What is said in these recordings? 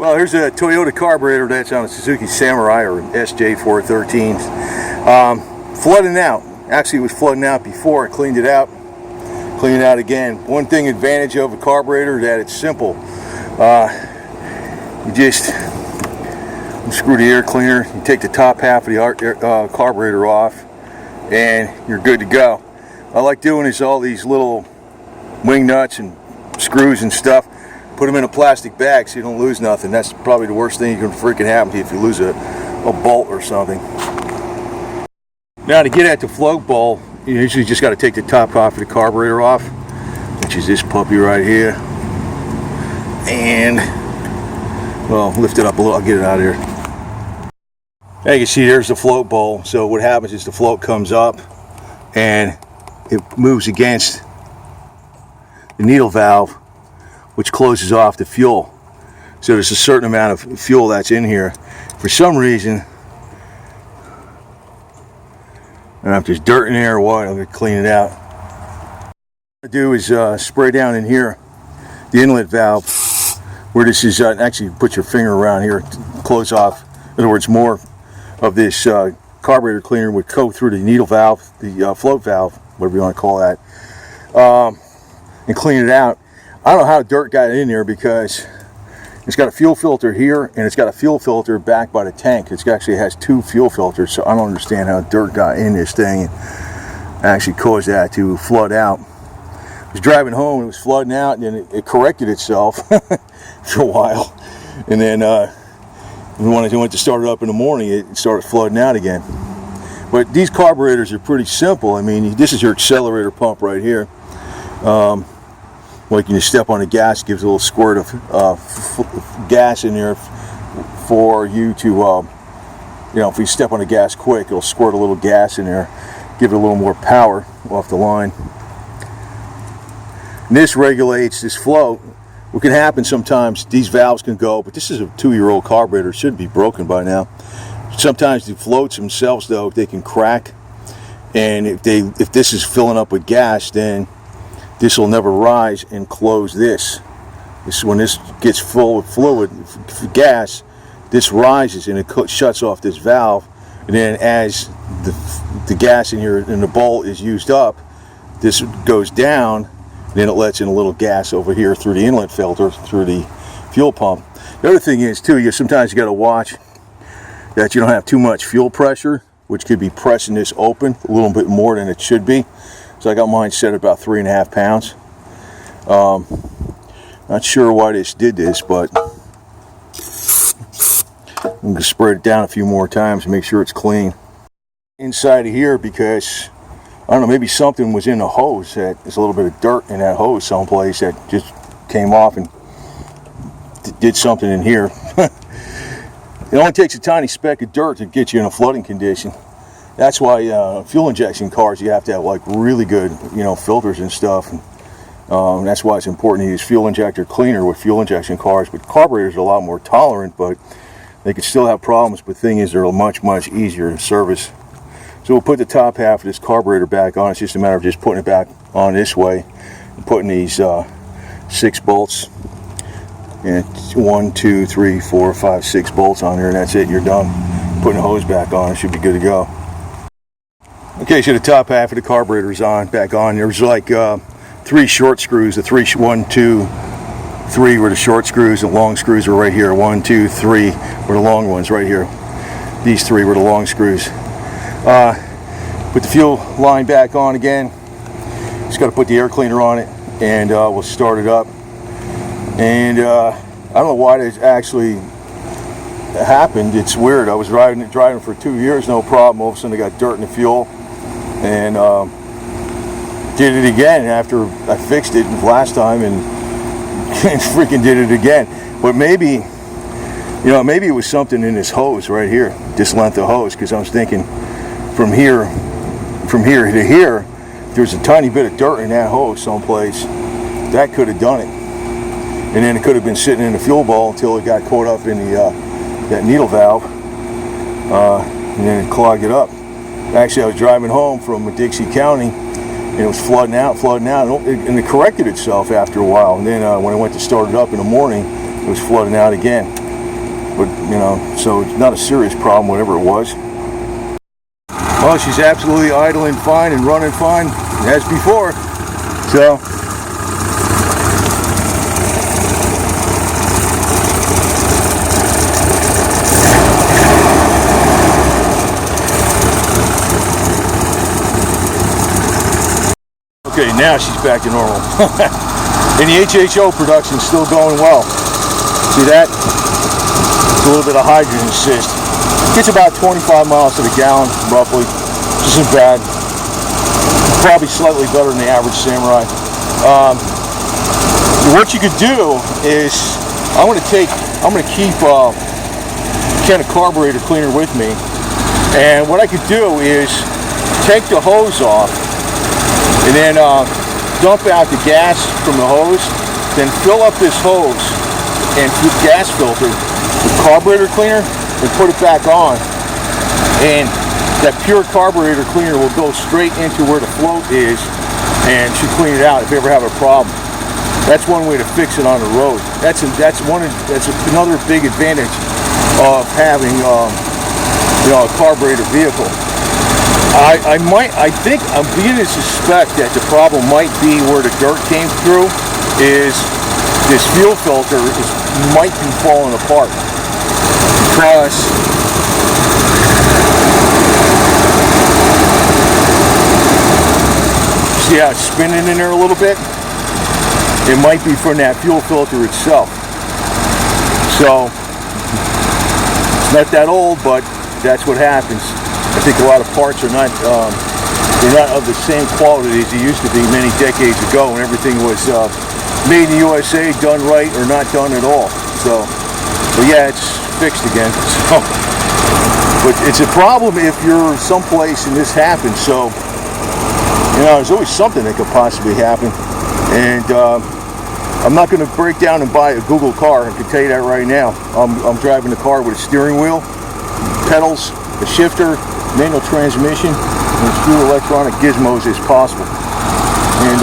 Well, here's a Toyota carburetor that's on a Suzuki Samurai or SJ413. Flooding out. Actually, it was flooding out before I cleaned it out. Clean it out again. One thing advantage of a carburetor that it's simple. You just unscrew the air cleaner. You take the top half of the carburetor off, and you're good to go. What I like doing is all these little wing nuts and screws and stuff. Put them in a plastic bag so you don't lose nothing. That's probably the worst thing you can freaking happen to you if you lose a bolt or something. Now to get at the float bowl, you usually just got to take the top off of the carburetor off, which is this puppy right here. And, well, lift it up a little, I'll get it out of here. Now you can see there's the float bowl. So what happens is the float comes up and it moves against the needle valve, which closes off the fuel. So there's a certain amount of fuel that's in here. For some reason, I don't know if there's dirt in there or what, I'm going to clean it out. What I do is spray down in here the inlet valve where this is, actually put your finger around here, close off. In other words, more of this carburetor cleaner would go through the needle valve, the float valve, whatever you want to call that, and clean it out. I don't know how dirt got in there because it's got a fuel filter here and it's got a fuel filter back by the tank. It actually has two fuel filters, so I don't understand how dirt got in this thing and actually caused that to flood out. I was driving home, it was flooding out, and then it corrected itself for a while. And then when I went to start it up in the morning, it started flooding out again. But these carburetors are pretty simple. I mean, this is your accelerator pump right here. Like you step on the gas, it gives a little squirt of gas in there for you to, you know, if you step on the gas quick, it'll squirt a little gas in there, give it a little more power off the line. And this regulates this flow. What can happen sometimes, these valves can go, but this is a 2-year-old carburetor, it should be broken by now. Sometimes the floats themselves, though, they can crack, and if this is filling up with gas, then this will never rise and close this. When this gets full with fluid, gas, this rises and it shuts off this valve. And then as the gas in the bowl is used up, this goes down. Then it lets in a little gas over here through the inlet filter, through the fuel pump. The other thing is too, sometimes you got to watch that you don't have too much fuel pressure, which could be pressing this open a little bit more than it should be. So I got mine set at about 3.5 pounds. Not sure why this did this, but I'm going to spray it down a few more times to make sure it's clean. Inside of here, because I don't know, maybe something was in the hose, that there's a little bit of dirt in that hose someplace that just came off and did something in here. It only takes a tiny speck of dirt to get you in a flooding condition. That's why fuel injection cars, you have to have like really good, you know, filters and stuff. And that's why it's important to use fuel injector cleaner with fuel injection cars. But carburetors are a lot more tolerant, but they could still have problems. But the thing is, they're much easier to service. So we'll put the top half of this carburetor back on. It's just a matter of just putting it back on this way and putting these 6 bolts. And 1, 2, 3, 4, 5, 6 bolts on there, and that's it. You're done. Putting the hose back on, it should be good to go. Okay, so the top half of the carburetor is back on. There's like 3 short screws. The 1, 2, 3 were the short screws. The long screws are right here. 1, 2, 3 were the long ones right here. These 3 were the long screws. Put the fuel line back on again. Just got to put the air cleaner on it, and we'll start it up. And I don't know why this actually happened. It's weird. I was driving for 2 years, no problem. All of a sudden I got dirt in the fuel, and did it again after I fixed it last time, and freaking did it again. But maybe, you know, maybe it was something in this hose right here, this length of hose, because I was thinking from here to here, there's a tiny bit of dirt in that hose someplace. That could have done it. And then it could have been sitting in the fuel bowl until it got caught up in the that needle valve, and then it clogged it up. Actually, I was driving home from Dixie County, and it was flooding out, and it corrected itself after a while. And then when I went to start it up in the morning, it was flooding out again. but you know, so it's not a serious problem, whatever it was. Well, she's absolutely idling fine and running fine as before. So okay, now she's back to normal. And the HHO production's still going well. See that? It's a little bit of hydrogen assist. Gets about 25 miles to the gallon, roughly. Which isn't bad. Probably slightly better than the average Samurai. What you could do is, I'm going to keep a can of carburetor cleaner with me. And what I could do is take the hose off and then dump out the gas from the hose, then fill up this hose and through the gas filter with carburetor cleaner and put it back on, and that pure carburetor cleaner will go straight into where the float is and should clean it out if you ever have a problem. That's one way to fix it on the road. That's another big advantage of having you know, a carburetor vehicle. I think I'm beginning to suspect that the problem might be where the dirt came through, is this fuel filter might be falling apart, because see how it's spinning in there a little bit? It might be from that fuel filter itself. So it's not that old, but that's what happens. I think a lot of parts are not they're not of the same quality as they used to be many decades ago, when everything was made in the USA, done right, or not done at all. So, but yeah, it's fixed again. So, but it's a problem if you're someplace and this happens. So, you know, there's always something that could possibly happen. And I'm not going to break down and buy a Google car. I can tell you that right now. I'm driving the car with a steering wheel, pedals, a shifter, manual transmission, and as few electronic gizmos as possible. And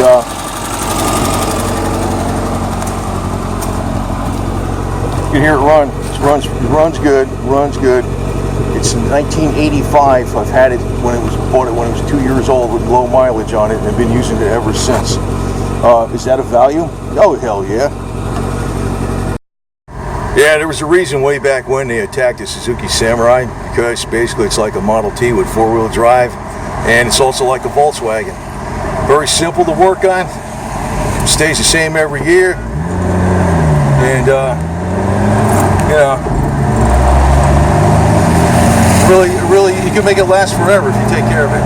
you can hear it run. It runs good. It's 1985. I've had it when it was bought it when it was 2 years old with low mileage on it, and I've been using it ever since. Is that a value? Oh, hell yeah. Yeah, there was a reason way back when they attacked the Suzuki Samurai, because basically it's like a Model T with four-wheel drive, and it's also like a Volkswagen. Very simple to work on, stays the same every year, and you know, really, you can make it last forever if you take care of it.